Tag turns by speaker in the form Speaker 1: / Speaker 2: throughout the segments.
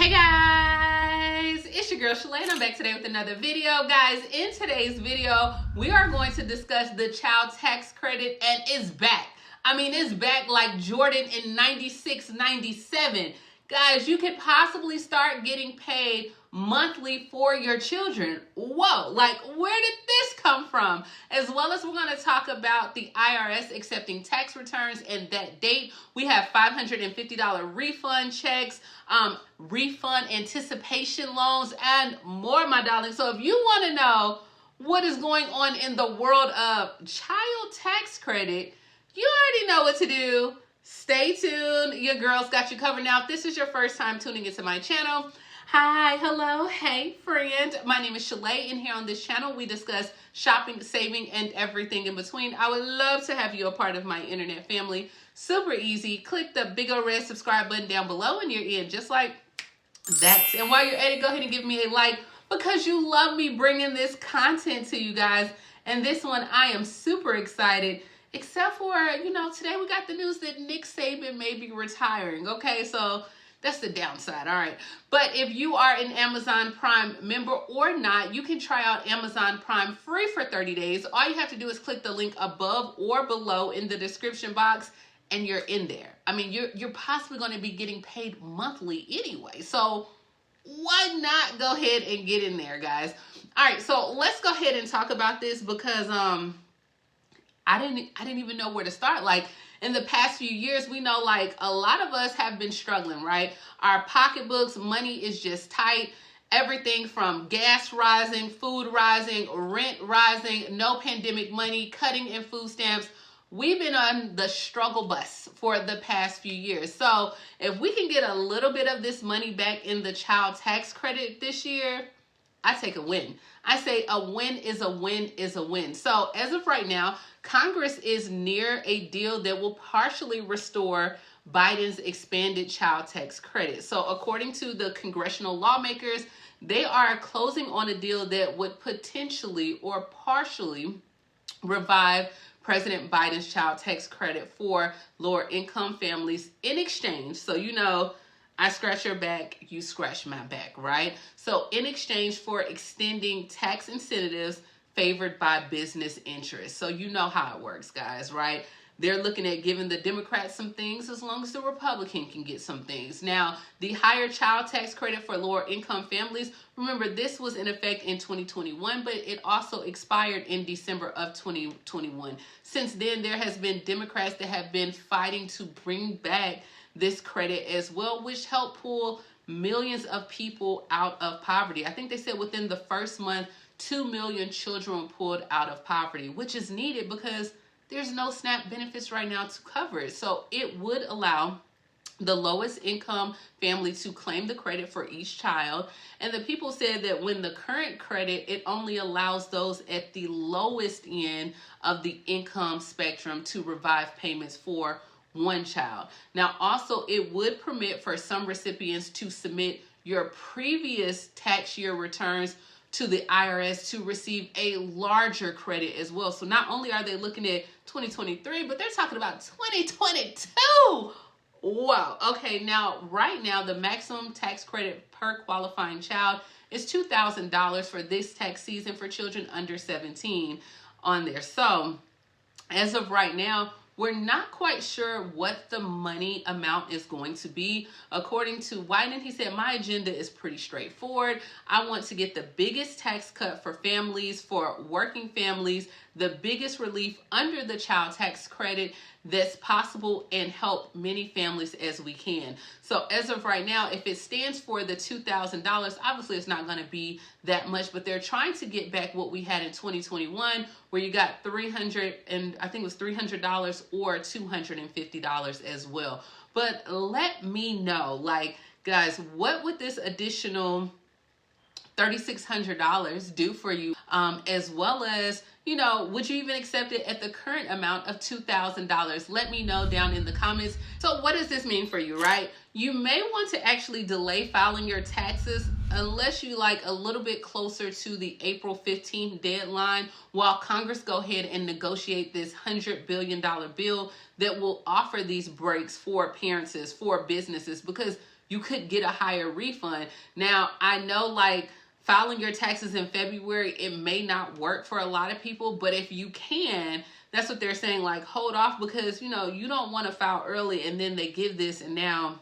Speaker 1: Hey guys, it's your girl Shalae and I'm back today with another video. Guys, in today's video, we are going to discuss the child tax credit, and it's back. I mean, it's back like Jordan in 96, 97. Guys, you could possibly start getting paid monthly for your children. Whoa, like where did this come from? As well as we're going to talk about the IRS accepting tax returns and that date. We have $550 refund checks, refund anticipation loans, and more, my darling. So if you want to know what is going on in the world of child tax credit, you already know what to do. Stay tuned. Your girl's got you covered. Now, if this is your first time tuning into my channel, hi, hello, hey, friend. My name is Shalae, and here on this channel, we discuss shopping, saving, and everything in between. I would love to have you a part of my internet family. Super easy. Click the big old red subscribe button down below, and you're in just like that. And while you're at it, go ahead and give me a like because you love me bringing this content to you guys. And this one, I am super excited. Except for, you know, today we got the news that Nick Saban may be retiring. Okay, so that's the downside. All right. But if you are an Amazon Prime member or not, you can try out Amazon Prime free for 30 days. All you have to do is click the link above or below in the description box and you're in there. I mean, you're possibly going to be getting paid monthly anyway. So why not go ahead and get in there, guys? All right. So let's go ahead and talk about this because, I didn't even know where to start. Like in the past few years, we know like a lot of us have been struggling, right? Our pocketbooks, money is just tight. Everything from gas rising, food rising, rent rising, no pandemic money, cutting in food stamps. We've been on the struggle bus for the past few years. So if we can get a little bit of this money back in the child tax credit this year, I take a win. I say a win is a win is a win. So as of right now, Congress is near a deal that will partially restore Biden's expanded child tax credit. So according to the congressional lawmakers, they are closing on a deal that would potentially or partially revive President Biden's child tax credit for lower income families in exchange. So, you know, I scratch your back, you scratch my back, right? So in exchange for extending tax incentives favored by business interests. So you know how it works, guys, right? They're looking at giving the Democrats some things as long as the Republican can get some things. Now, the higher child tax credit for lower income families, remember this was in effect in 2021, but it also expired in December of 2021. Since then, there has been Democrats that have been fighting to bring back this credit as well, which helped pull millions of people out of poverty. I think they said within the first month, 2 million children were pulled out of poverty, which is needed because there's no SNAP benefits right now to cover it. So it would allow the lowest income family to claim the credit for each child. And the people said that when the current credit, it only allows those at the lowest end of the income spectrum to revive payments for one child. Now, also, it would permit for some recipients to submit your previous tax year returns to the IRS to receive a larger credit as well. So not only are they looking at 2023, but they're talking about 2022. Wow. Okay. Now, right now, the maximum tax credit per qualifying child is $2,000 for this tax season for children under 17 on there. So as of right now, we're not quite sure what the money amount is going to be. According to Wyden, he said, my agenda is pretty straightforward. I want to get the biggest tax cut for families, for working families, the biggest relief under the child tax credit that's possible and help many families as we can. So as of right now, if it stands for the $2,000, obviously it's not going to be that much, but they're trying to get back what we had in 2021, where you got $300 and I think it was $300 or $250 as well. But let me know, like, guys, what would this additional $3,600 do for you, as well as, you know, would you even accept it at the current amount of $2,000? Let me know down in the comments. So what does this mean for you, right? You may want to actually delay filing your taxes unless you like a little bit closer to the April 15th deadline while Congress go ahead and negotiate this $100 billion bill that will offer these breaks for parents, for businesses, because you could get a higher refund. Now, I know like filing your taxes in February, it may not work for a lot of people, but if you can, that's what they're saying, like hold off, because you know, you don't want to file early and then they give this and now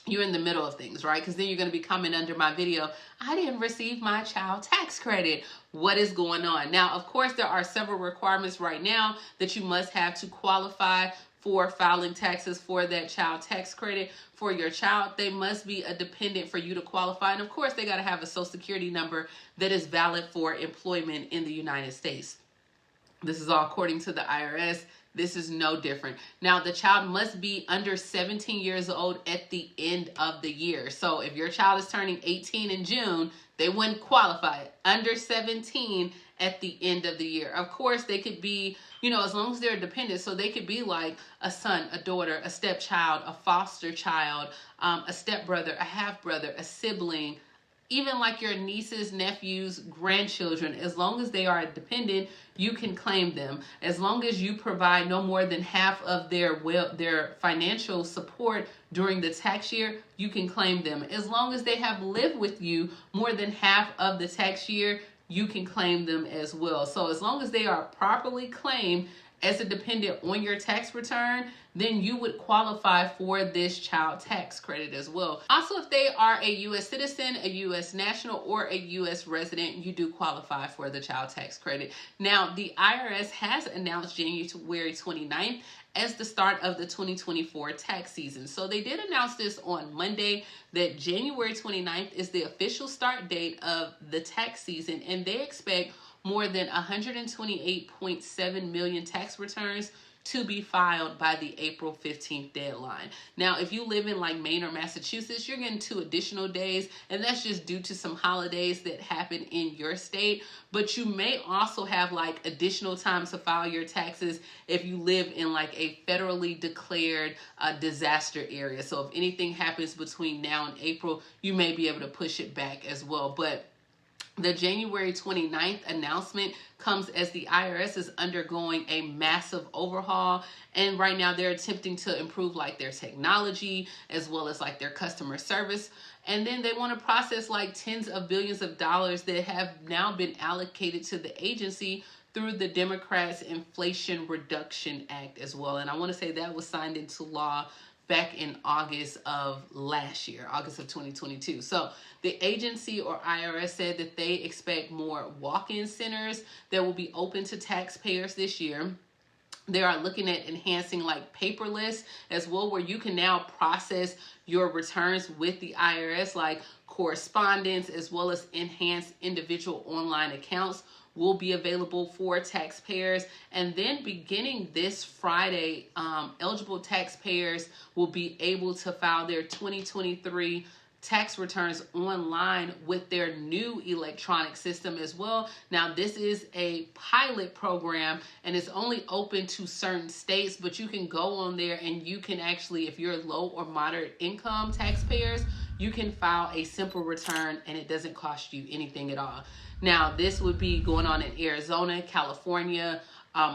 Speaker 1: you're in the middle of things, right? Because then you're going to be coming under my video, I didn't receive my child tax credit. What is going on? Now, of course, there are several requirements right now that you must have to qualify for filing taxes for that child tax credit for your child. They must be a dependent for you to qualify. And of course, they got to have a social security number that is valid for employment in the United States. This is all according to the IRS. This is no different. Now, the child must be under 17 years old at the end of the year. So if your child is turning 18 in June, they wouldn't qualify. Under 17 at the end of the year. Of course, they could be, you know, as long as they're dependent. So they could be like a son, a daughter, a stepchild, a foster child, a stepbrother, a half-brother, a sibling, even like your nieces, nephews, grandchildren. As long as they are dependent, you can claim them. As long as you provide no more than half of their financial support during the tax year, you can claim them. As long as they have lived with you more than half of the tax year, you can claim them as well. So as long as they are properly claimed as a dependent on your tax return, then you would qualify for this child tax credit as well. Also, if they are a U.S. citizen, a U.S. national, or a U.S. resident, you do qualify for the child tax credit. Now, the IRS has announced January 29th as the start of the 2024 tax season. So they did announce this on Monday, that January 29th is the official start date of the tax season, and they expect more than 128.7 million tax returns to be filed by the April 15th deadline. Now, if you live in like Maine or Massachusetts, you're getting 2 additional days, and that's just due to some holidays that happen in your state. But you may also have like additional time to file your taxes if you live in like a federally declared disaster area. So if anything happens between now and April, you may be able to push it back as well. But the January 29th announcement comes as the IRS is undergoing a massive overhaul. And right now they're attempting to improve like their technology as well as like their customer service. And then they want to process like tens of billions of dollars that have now been allocated to the agency through the Democrats' Inflation Reduction Act as well. And I want to say that was signed into law back in August of last year, August of 2022. So the agency or IRS said that they expect more walk-in centers that will be open to taxpayers this year. They are looking at enhancing like paperless as well, where you can now process your returns with the IRS, like correspondence as well as enhanced individual online accounts will be available for taxpayers. And then beginning this Friday, eligible taxpayers will be able to file their 2023 tax returns online with their new electronic system as well. Now, this is a pilot program and it's only open to certain states, but you can go on there and you can actually, if you're low or moderate income taxpayers, you can file a simple return and it doesn't cost you anything at all. Now, this would be going on in Arizona, California,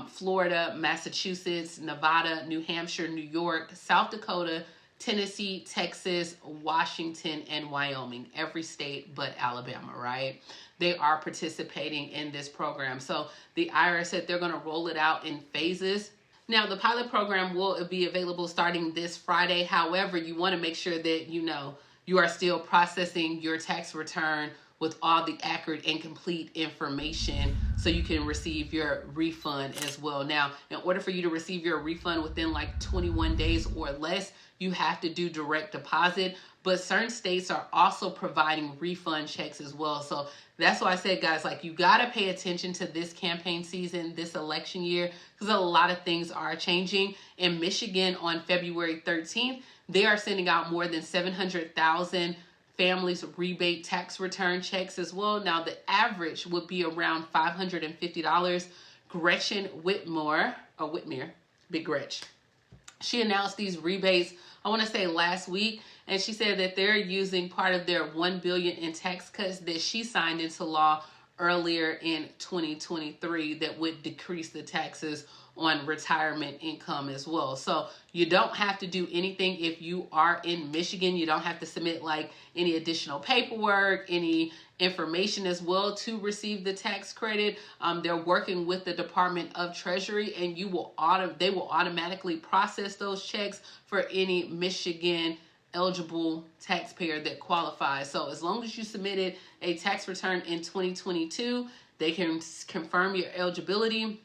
Speaker 1: Florida, Massachusetts, Nevada, New Hampshire, New York, South Dakota, Tennessee, Texas, Washington, and Wyoming. Every state but Alabama, right? They are participating in this program. So the IRS said they're going to roll it out in phases. Now, the pilot program will be available starting this Friday. However, you want to make sure that you are still processing your tax return with all the accurate and complete information so you can receive your refund as well. Now, in order for you to receive your refund within like 21 days or less, you have to do direct deposit, but certain states are also providing refund checks as well. So that's why I said, guys, like you gotta pay attention to this campaign season, this election year, because a lot of things are changing. In Michigan on February 13th, they are sending out more than 700,000 families rebate tax return checks as well. Now, the average would be around $550. Gretchen Whitmere, Big Gretch, she announced these rebates, I want to say last week, and she said that they're using part of their $1 billion in tax cuts that she signed into law earlier in 2023 that would decrease the taxes on retirement income as well. So you don't have to do anything if you are in Michigan. You don't have to submit like any additional paperwork, any information as well to receive the tax credit. They're working with the Department of Treasury, and they will automatically process those checks for any Michigan eligible taxpayer that qualifies. So as long as you submitted a tax return in 2022, they can confirm your eligibility.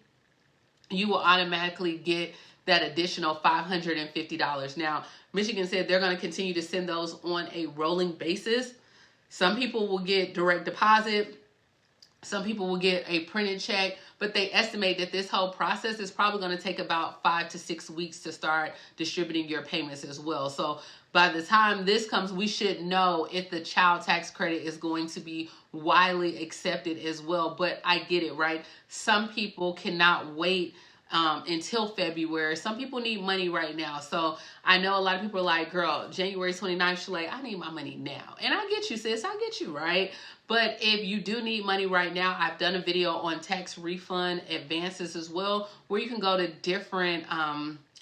Speaker 1: You will automatically get that additional $550. Now, Michigan said they're going to continue to send those on a rolling basis. Some people will get direct deposit. Some people will get a printed check, but they estimate that this whole process is probably going to take about 5 to 6 weeks to start distributing your payments as well. So by the time this comes, we should know if the child tax credit is going to be widely accepted as well. But I get it, right? Some people cannot wait until February. Some people need money right now. So I know a lot of people are like, girl, January 29th, Shalae, I need my money now. And I get you, sis. I get you, right? But if you do need money right now, I've done a video on tax refund advances as well, where you can go to different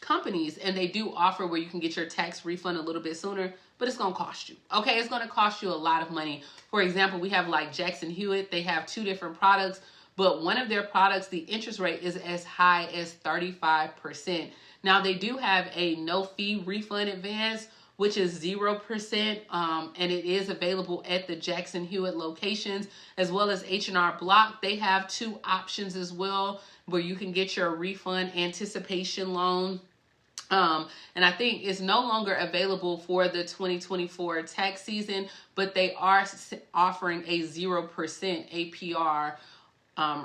Speaker 1: companies, and they do offer where you can get your tax refund a little bit sooner, but it's going to cost you. Okay, it's going to cost you a lot of money. For example, we have like Jackson Hewitt. They have 2 different products, but one of their products, the interest rate is as high as 35%. Now, they do have a no-fee refund advance, which is 0%, and it is available at the Jackson Hewitt locations, as well as H&R Block. They have 2 options as well, where you can get your refund anticipation loan. And I think it's no longer available for the 2024 tax season, but they are offering a 0% APR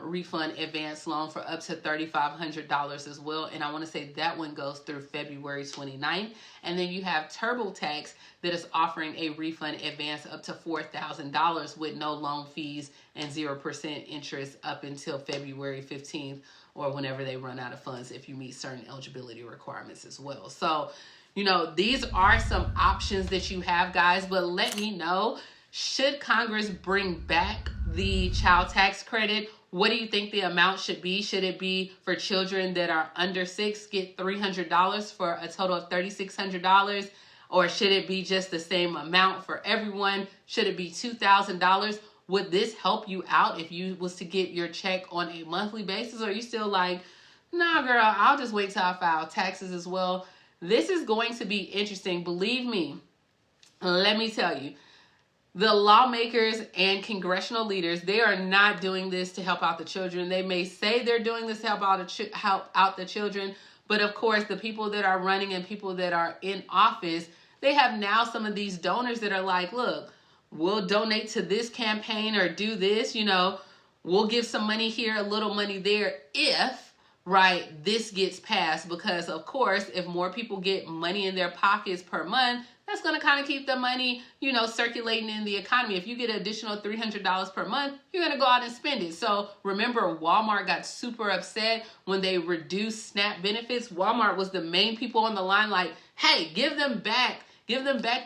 Speaker 1: refund advance loan for up to $3,500 as well. And I want to say that one goes through February 29th. And then you have TurboTax that is offering a refund advance up to $4,000 with no loan fees and 0% interest up until February 15th, or whenever they run out of funds if you meet certain eligibility requirements as well. So, you know, these are some options that you have, guys, but let me know, should Congress bring back the child tax credit? What do you think the amount should be? Should it be for children that are under 6, get $300 for a total of $3,600? Or should it be just the same amount for everyone? Should it be $2,000? Would this help you out if you was to get your check on a monthly basis? Or are you still like, nah, girl, I'll just wait till I file taxes as well? This is going to be interesting. Believe me, let me tell you. The lawmakers and congressional leaders, they are not doing this to help out the children. They may say they're doing this to help out the children, but of course, the people that are running and people that are in office, they have now some of these donors that are like, look, we'll donate to this campaign or do this, you know, we'll give some money here, a little money there if, right, this gets passed. Because, of course, if more people get money in their pockets per month, that's going to kind of keep the money, you know, circulating in the economy. If you get an additional $300 per month, you're going to go out and spend it. So remember, Walmart got super upset when they reduced SNAP benefits. Walmart was the main people on the line like, hey, give them back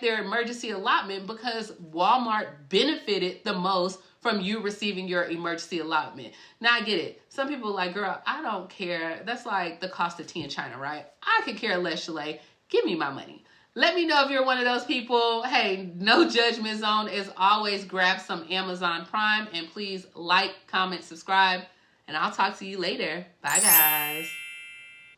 Speaker 1: their emergency allotment, because Walmart benefited the most from you receiving your emergency allotment. Now I get it. Some people are like, girl, I don't care. That's like the cost of tea in China, right? I could care less, Shalae. Give me my money. Let me know if you're one of those people. Hey, no judgment zone. As always, grab some Amazon Prime and please like, comment, subscribe, and I'll talk to you later. Bye, guys.